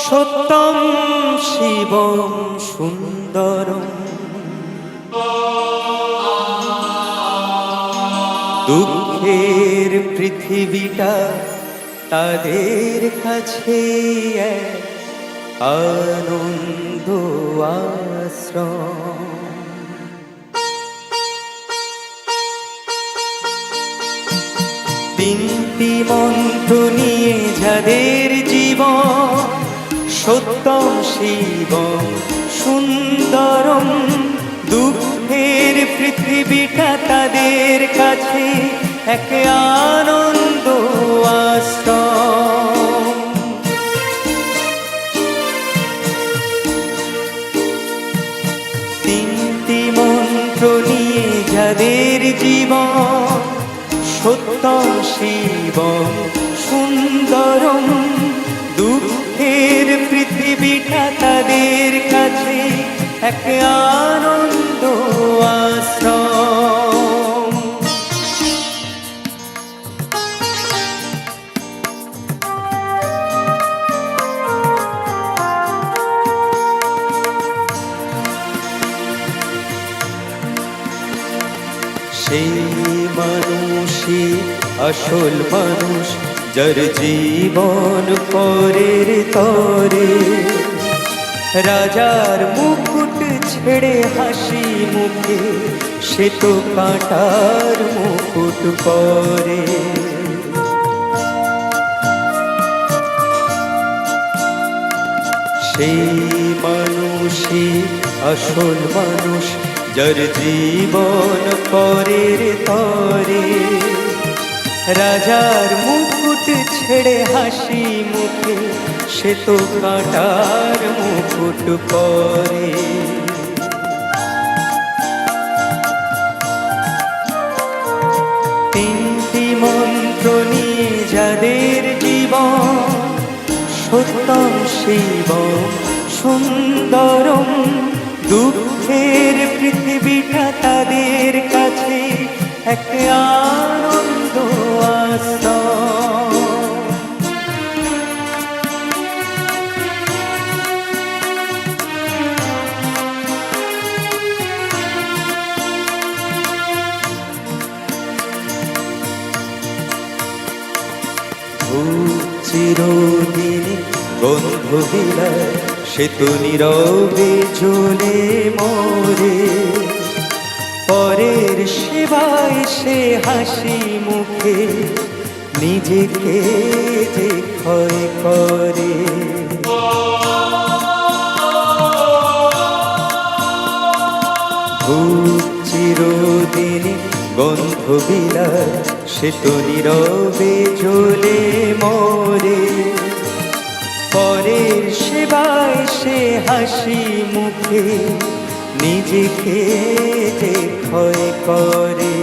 সত্যম শিবম সুন্দরম দুঃখের পৃথিবীটা তাদের কাছে এক আনন্দ আশ্রম। তিনটি মন্ত্র নিয়ে যাদের জীবন সত্যম শিবম সুন্দরম দুঃখের পৃথিবীটা তাদের কাছে এক আনন্দ আশ্রম। তিনটি মন্ত্র নিয়ে যাদের জীবন সত্যম শিবম সুন্দরম দুঃখের পৃথিবীটা তাদের কাছে এক আনন্দ আশ্রম। সেই মানুষই আসল মানুষ যার জীবন পরের তরে রাজার মুকুট ছেড়ে হাসি মুখে সে তো কাঁটার মুকুট পরে। সেই মানুষই আসল মানুষ যার জীবন পরের তরে রাজার মুকুট ছেড়ে হাসি মুখে সে তো কাঁটার মুকুট পরে। তিনটি মন্ত্র নিয়ে যাদের জীবন সত্যম শিবম সুন্দরম দুঃখের পৃথিবীটা তাদের কাছে এক আনন্দ আশ্রম। চিরদিন বন্ধু বিলায় সে তো নীরবে জ্বলে মরে পরের সেবায় সে হাসি মুখে নিজেকে যে ক্ষয় করে। চিরদিন গন্ধ বিলায় সে তো নীরবে জ্বলে মরে পরের সেবায় সে হাসি মুখে নিজেকে যে ক্ষয় করে।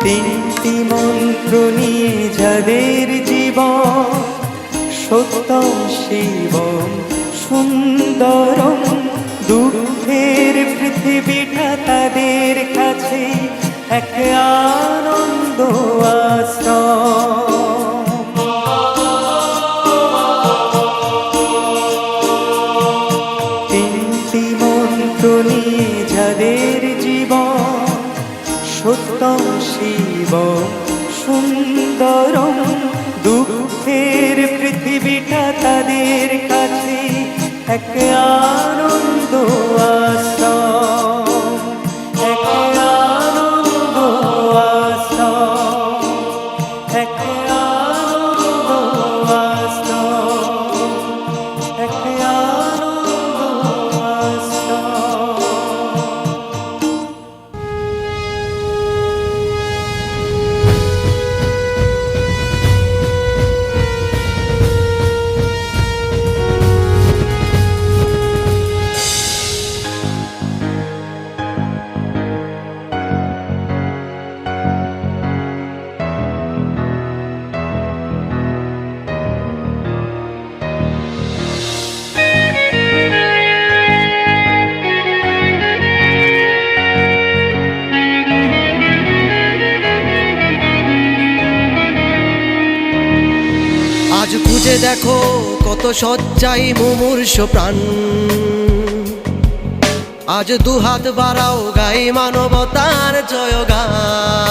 তিনটি মন্ত্র নিয়ে যাদের জীবন সত্যম শিবম সুন্দরম দুঃখের পৃথিবীটা তাদের কাছে এক আনন্দ আশ্রম। তিনটি মন্ত্র নিয়ে যাদের জীবন সত্যম শিবম সুন্দরম দুঃখের পৃথিবীটা তাদের কাছে এক আনন্দ আশ্রম। এক আনন্দ আশ্রম। এক আনন্দ আশ্রম। এক আনন্দ আশ্রম। খুঁজে দেখো কত সজ্জাই মুমূর্ষ প্রাণ, আজ দুহাত বাড়াও গাই মানবতার জয়গান।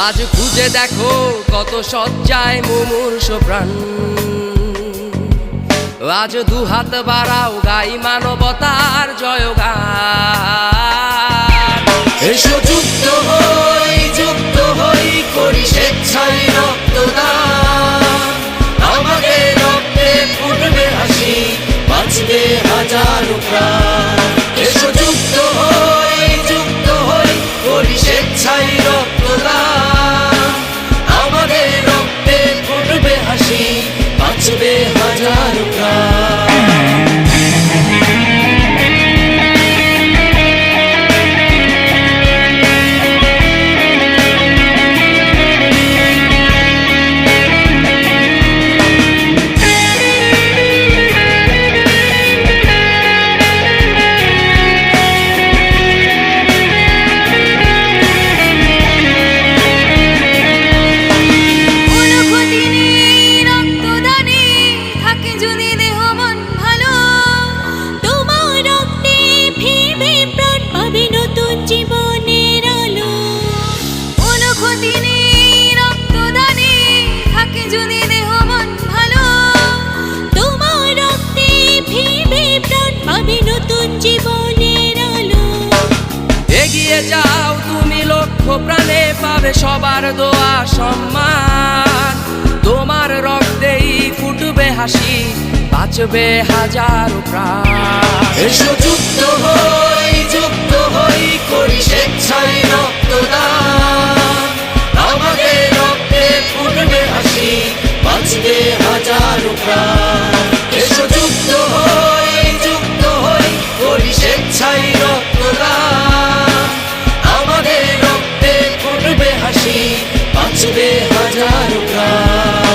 আজ খুঁজে দেখো কত সজ্জায় মুমূর্ষ প্রাণ, আজ দুহাত বাড়াও গাই মানবতার জয়গান। এসো যুক্ত হই করি স্বেচ্ছায় রক্তদান, আমাদের রক্তে ফুটবে হাসি, বাঁচবে হাজারো প্রাণ। এসো যুক্ত হই করি স্বেচ্ছায় রক্তদান, আমাদের রক্তে ফুটবে হাসি, বাঁচবে হাজারো প্রাণ। এগিয়ে যাও তুমি লক্ষ প্রাণে, পাবে সবার দোয়া সম্মান, তোমার রক্তেই ফুটবে হাসি, বাঁচবে হাজারো প্রাণ। এসো যুক্ত হই করি স্বেচ্ছায় রক্তদান, আমাদের রক্তে ফুটবে হাসি, বাঁচবে হাজারো প্রাণ। এসো যুক্ত হই করি স্বেচ্ছায় রক্তদান, আমাদের রক্তে ফুটবে হাসি, বাঁচবে হাজারো প্রাণ।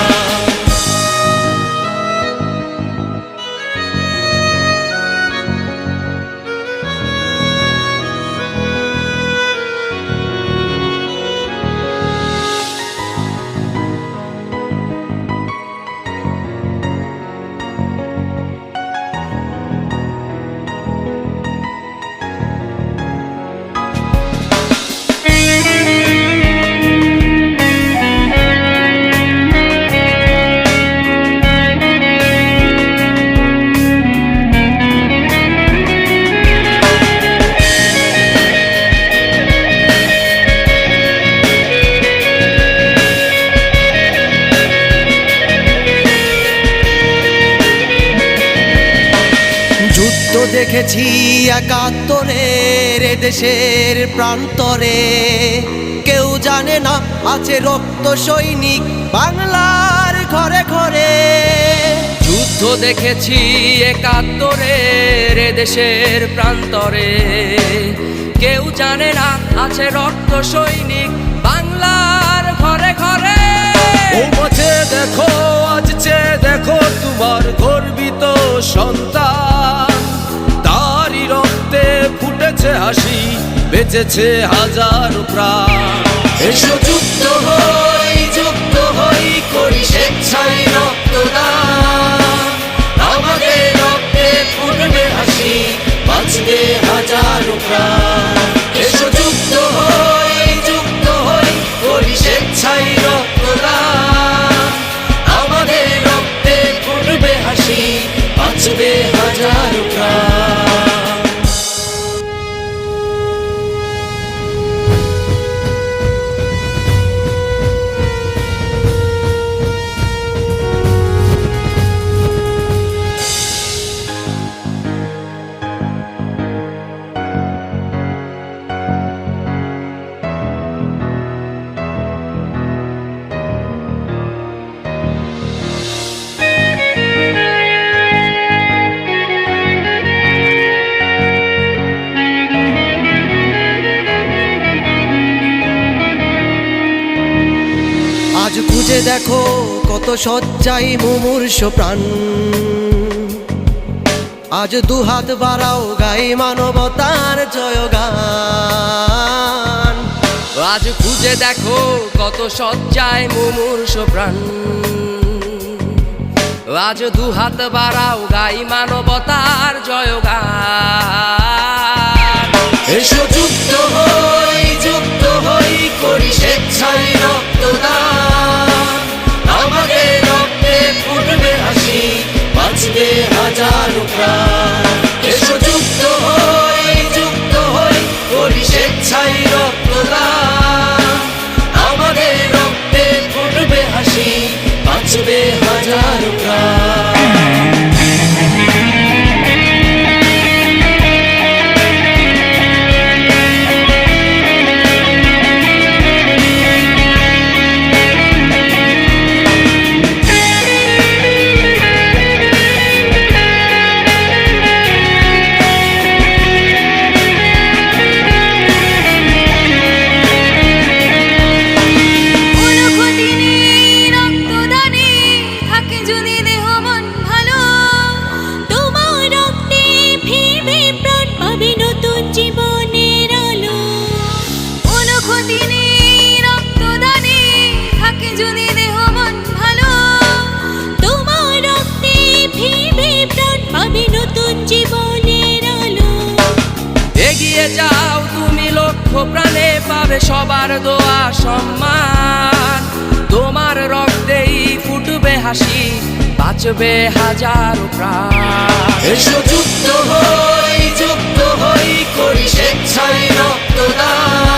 যুদ্ধ দেখেছি একাত্তরের দেশের প্রান্তরে, কেউ জানে না আছে রক্ত সৈনিক বাংলার ঘরে ঘরে। যুদ্ধ দেখেছি একাত্তরের দেশের প্রান্তরে, কেউ জানে না আছে রক্ত সৈনিক বাংলার ঘরে ঘরে। ও মাঝে দেখো আজ চেয়ে দেখো তোমার গর্বিত সন্তান, তারই রক্তে ফুটেছে হাসি, বেঁচেছে হাজারো প্রাণ। এসো যুক্ত হই করি স্বেচ্ছায় রক্তদান, আমাদের রক্তে ফুটবে হাসি, বাঁচবে হাজারো প্রাণ। এসো যুক্ত হই করি স্বেচ্ছায় রক্তদান, আমাদের রক্তে ফুটবে হাসি, বাঁচবে হাজারো প্রাণ। আজ খুঁজে দেখো কত সজ্জাই মুমূর্ষ প্রাণ, আজ দুহাত বাড়াও গাই মানবতার জয়গান। আজ খুঁজে দেখো কত সজ্জায় মুমূর্ষ প্রাণ, আজ দুহাত বাড়াও গাই মানবতার জয়গান। এসো যুক্ত হই করি স্বেচ্ছায় রক্তদান। আমাদের রক্তে ফুটবে হাসি, বাঁচবে হাজারো প্রাণ। এসো যুক্ত হই করি স্বেচ্ছায় রক্তদান। আমাদের রক্তে ফুটবে হাসি, বাঁচবে হাজারো প্রাণ। এগিয়ে যাও তুমি লক্ষ প্রাণে, পাবে সবার দোয়া সম্মান। তোমার রক্তেই ফুটবে হাসি, বাঁচবে হাজারো প্রাণ। এসো যুক্ত হই করি স্বেচ্ছায় রক্তদান।